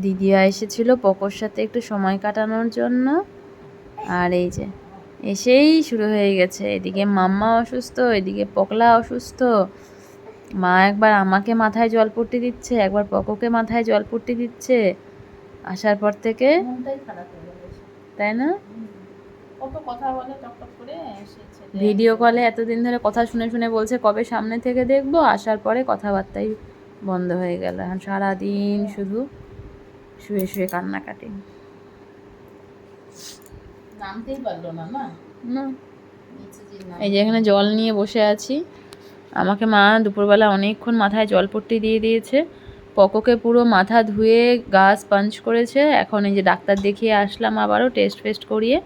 দিদিয়া এসেছিল পকোর সাথে একটু সময় কাটানোর জন্য। আর এই যে এসেই শুরু হয়ে গেছে, এদিকে মাম্মা অসুস্থ, এদিকে পকলা অসুস্থ। মা একবার আমাকে মাথায় জলপট্টি দিচ্ছে, একবার পকোকে মাথায় জলপট্টি দিচ্ছে। আসার পর থেকে তাই না, কত কথা বলে টকটক করে এসেছে। ভিডিও কলে এতদিন ধরে কথা শুনে শুনে বলছে কবে সামনে থেকে দেখবো, আসার পরে কথাবার্তাই বন্ধ হয়ে গেল। এখন সারাদিন শুধু শুয়ে শুয়ে কান্নাকাটি। নামতেই পারলো না না। এই যে এখানে জল নিয়ে বসে আছি, আমাকে মা দুপুরবেলা অনেকক্ষণ মাথায় জলপট্টি দিয়ে দিয়েছে। পকোকে পুরো মাথা ধুয়ে গা স্পঞ্জ করেছে। এখন এই যে ডাক্তার দেখিয়ে আসলাম আবারও টেস্ট ফেস্ট করিয়ে,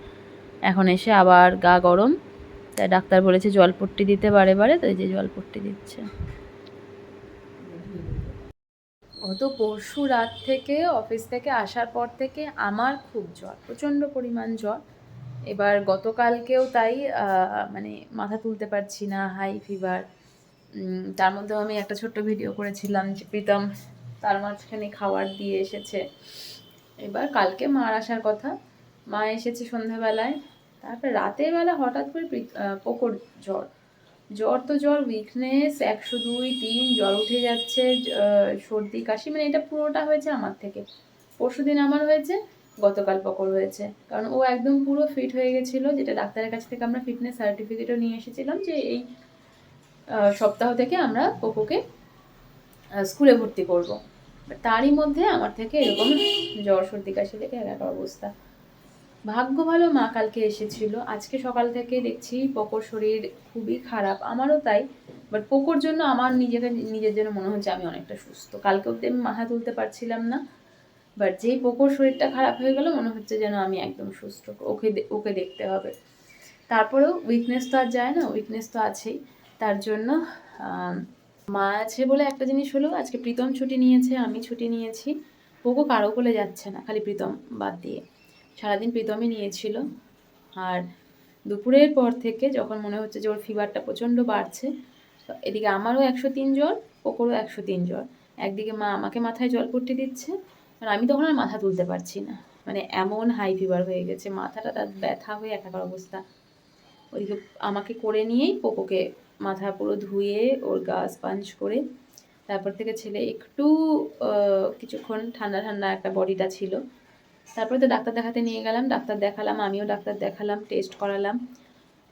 এখন এসে আবার গা গরম, তাই ডাক্তার বলেছে জলপট্টি দিতে বারে বারে, তো এই যে জলপট্টি দিচ্ছে। গত পরশু রাত থেকে অফিস থেকে আসার পর থেকে আমার খুব জ্বর, প্রচণ্ড পরিমাণ জ্বর। এবার গতকালকেও তাই, মানে মাথা তুলতে পারছি না, হাই ফিভার। তার মধ্যেও আমি একটা ছোট্ট ভিডিও করেছিলাম যে প্রীতম তার মাঝখানে খাবার দিয়ে এসেছে। এবার কালকে মার আসার কথা, মা এসেছে সন্ধ্যাবেলায়, তারপর রাতের বেলা হঠাৎ করে পোকোর জ্বর। জ্বর তো জ্বর, উইকনেস 102-3, জ্বর উঠে যাচ্ছে, সর্দি কাশি, মানে এটা পুরোটা হয়েছে আমার থেকে। পরশুদিন আমার হয়েছে, গতকাল পকর হয়েছে। কারণ ও একদম পুরো ফিট হয়ে গেছিলো, যেটা ডাক্তারের কাছ থেকে আমরা ফিটনেস সার্টিফিকেটও নিয়ে এসেছিলাম যে এই সপ্তাহ থেকে আমরা পোকোকে স্কুলে ভর্তি করব। তারই মধ্যে আমার থেকে এরকম জ্বর সর্দি কাশি থেকে একটা অবস্থা। ভাগ্য ভালো মা কালকে এসেছিল, আজকে সকাল থেকে দেখছি পোকোর শরীর খুবই খারাপ, আমারও তাই। বাট পোকোর জন্য আমার নিজের জন্য মনে হচ্ছে আমি অনেকটা সুস্থ। কালকে অব্দি আমি মাথা তুলতে পারছিলাম না, বাট যেই পোকোর শরীরটা খারাপ হয়ে গেল মনে হচ্ছে যেন আমি একদম সুস্থ, ওকে দেখতে হবে। তারপরেও উইকনেস তো আর যায় না, উইকনেস তো আছেই। তার জন্য মা আছে বলে একটা জিনিস হলো, আজকে প্রীতম ছুটি নিয়েছে, আমি ছুটি নিয়েছি। পোকো কারো কোলে যাচ্ছে না, খালি প্রীতম বাদ দিয়ে সারাদিন প্রীতমই নিয়েছিল। আর দুপুরের পর থেকে যখন মনে হচ্ছে যে ওর ফিভারটা প্রচণ্ড বাড়ছে, এদিকে আমারও 103 জ্বর, পোকোরও 103 জ্বর। একদিকে মা আমাকে মাথায় জলপট্টি দিচ্ছে, আর আমি তখন আর মাথা তুলতে পারছি না, মানে এমন হাই ফিভার হয়ে গেছে, মাথাটা তার ব্যথা হয়ে একাকার অবস্থা। ওইদিকে আমাকে করে নিয়েই পোকোকে মাথা পুরো ধুয়ে ওর গা স্পঞ্জ করে, তারপর থেকে ছেলে একটু কিছুক্ষণ ঠান্ডা ঠান্ডা একটা বডিটা ছিল। তারপরে তো ডাক্তার দেখাতে নিয়ে গেলাম, ডাক্তার দেখালাম, আমিও ডাক্তার দেখালাম, টেস্ট করালাম।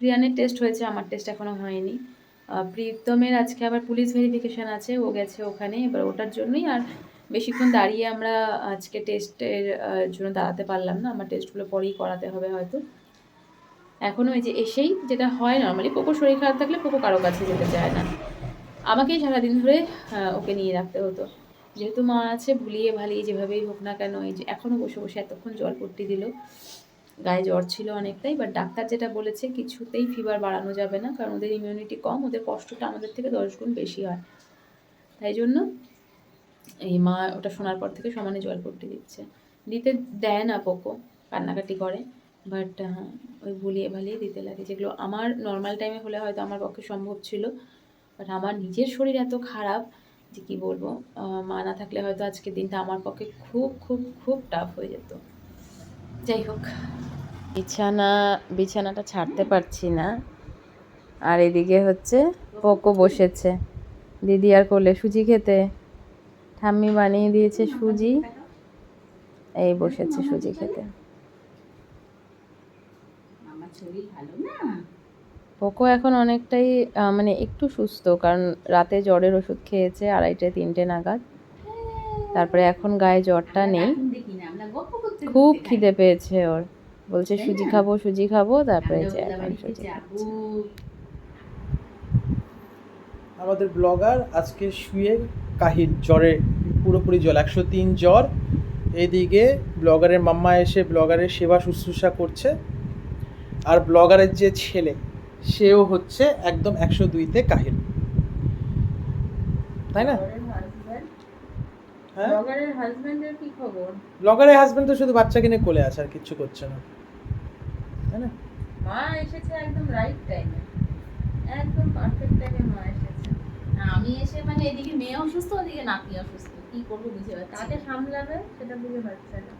রিয়ানের টেস্ট হয়েছে, আমার টেস্ট এখনও হয়নি। প্রীতমের আজকে আবার পুলিশ ভেরিফিকেশান আছে, ও গেছে ওখানে, এবার ওটার জন্যই আর বেশিক্ষণ দাঁড়িয়ে আমরা আজকে টেস্টের জন্য দাঁড়াতে পারলাম না, আমার টেস্টগুলো পরেই করাতে হবে হয়তো। এখনও এই যে এসেই যেটা হয়, নর্মালি পোকোর শরীর খারাপ থাকলে পোকো কারো কাছে যেতে চায় না, আমাকেই সারাদিন ধরে ওকে নিয়ে রাখতে হতো। যেহেতু মা আছে, ভুলিয়ে ভালিয়ে যেভাবেই হোক না কেন, এই যে এখনও বসে বসে এতক্ষণ জলপট্টি দিল, গায়ে জ্বর ছিল অনেকটাই। বাট ডাক্তার যেটা বলেছে কিছুতেই ফিভার বাড়ানো যাবে না, কারণ ওদের ইমিউনিটি কম, ওদের কষ্টটা আমাদের থেকে 10 গুণ বেশি হয়। তাই জন্য এই মা ওটা শোনার পর থেকে সমানে জলপট্টি দিচ্ছে। দিতে দেয় না পোকো, কান্নাকাটি করে, বাট ওই ভুলিয়ে ভালিয়ে দিতে লাগে, যেগুলো আমার নর্মাল টাইমে হলে হয়তো আমার পক্ষে সম্ভব ছিল। বাট আমার নিজের শরীর এত খারাপ যে কী বলবো, মা না থাকলে হয়তো আজকের দিনটা আমার পক্ষে খুব খুব খুব টাফ হয়ে যেত। যাই হোক, বিছানাটা ছাড়তে পারছি না। আর এদিকে হচ্ছে পোকো বসেছে দিদি আর কোলে সুজি খেতে, ঠাম্মি বানিয়ে দিয়েছে সুজি, এই বসেছে সুজি খেতে। পোকো এখন অনেকটাই মানে একটু সুস্থ, কারণ রাতে জ্বরের ওষুধ খেয়েছে 2:30-3টে নাগাদ। তারপরে এখন গায়ে জ্বরটা নেই, খুব খিদে পেয়েছে ওর, বলছে সুজি খাবো সুজি খাবো, তারপরে যে এখন সুজি খাচ্ছে। আমাদের ব্লগার আজকে শুয়ে কাহিল, জ্বরে পুরোপুরি জ্বর, 103 জ্বর। এইদিকে ব্লগারের মাম্মা এসে ব্লগারের সেবা শুশ্রূষা করছে, আর ব্লগারের যে ছেলে সেও হচ্ছে একদম 102তে কাহিল, তাই না? হ্যাঁ, ব্লগারের হাজবেন্ডের কি খবর? ব্লগারের হাজবেন্ড তো শুধু বাচ্চা কিনে কোলে আছে, আর কিচ্ছু করছে না, তাই না? মা এসেছে একদম রাইট টাইমে, একদম পারফেক্ট টাইমে মা এসেছে। আমি এসে মানে এদিকে মেয়ে অসুস্থ, ওদিকে নাতি অসুস্থ, কি করবো বুঝে পাচ্ছি কাকে না। সামলাবে সেটা বুঝে পাচ্ছে না।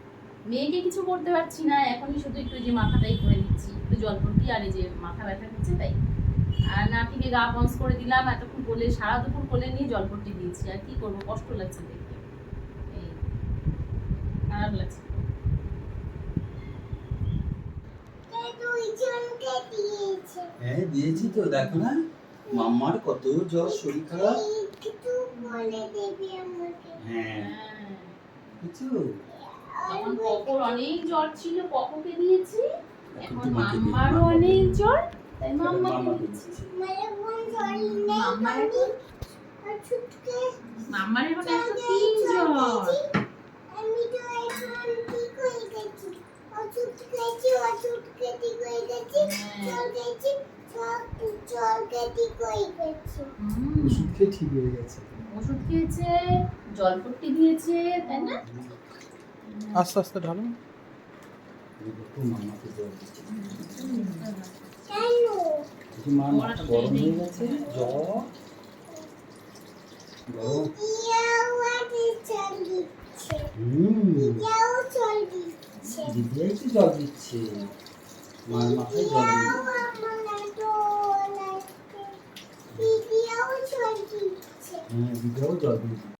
মেয়েকে কিছু করতে পারছি না, এখনই শুধু একটু যে মাথাটাই করে দিচ্ছি, একটু জল ভর্তি আর এই যে মাথা ব্যথা দিচ্ছে তাই। আর নাতিকে গা পঞ্চ করে দিলাম, এতক্ষণ কোলে সারা দুপুর কোলে নিয়ে জল ভর্তি দিয়েছি, আর কি করবো, কষ্ট লাগছে দেখতে, এই খারাপ লাগছে। হ্যাঁ দিয়েছি তো, দেখো না মাম্মার কত জ্বর, শরীর খারাপ। হ্যাঁ হ্যাঁ, কিছু তখন পকোর অনেক জ্বর ছিল, পকোকে দিয়েছি, এখন তোমাকে দিই, মাম্মারও মাম্মাকে অনেক দিই। জ্বর, তাই মাম্মাকে মাম্মাকে দিয়েছি। দিচ্ছি। মাম্মার এখন মাম্মার এখন 103 জ্বর। আমি তো এখন ঠিক হয়ে গেছি, ওষুধ খেয়েছি, ওষুধ খেয়ে ঠিক হয়ে গেছি, জল খেয়েছি, জল খেয়ে ঠিক হয়ে গেছি। ওষুধ খেয়ে ঠিক হয়ে গেছে। ওষুধ খেয়েছে, জল পট্টি দিয়েছে, তাই না? আস্তে আস্তে ঢালো। দেখো মাম্মাকে জ্বর দিচ্ছে। কেন? দেখি মার মাথা গরম হয়ে গেছে, জ্বর গরম। দিদিয়াও আগে জল দিচ্ছে, হুম দিদিয়াও জল দিচ্ছে, দিদিয়াই তো জল দিচ্ছে, মার মাথায় জল দিদিয়াও দিচ্ছে। আমার দোল আছে, দিদিয়াও জল দিচ্ছে। হ্যাঁ দিদিয়াও জল দিচ্ছে।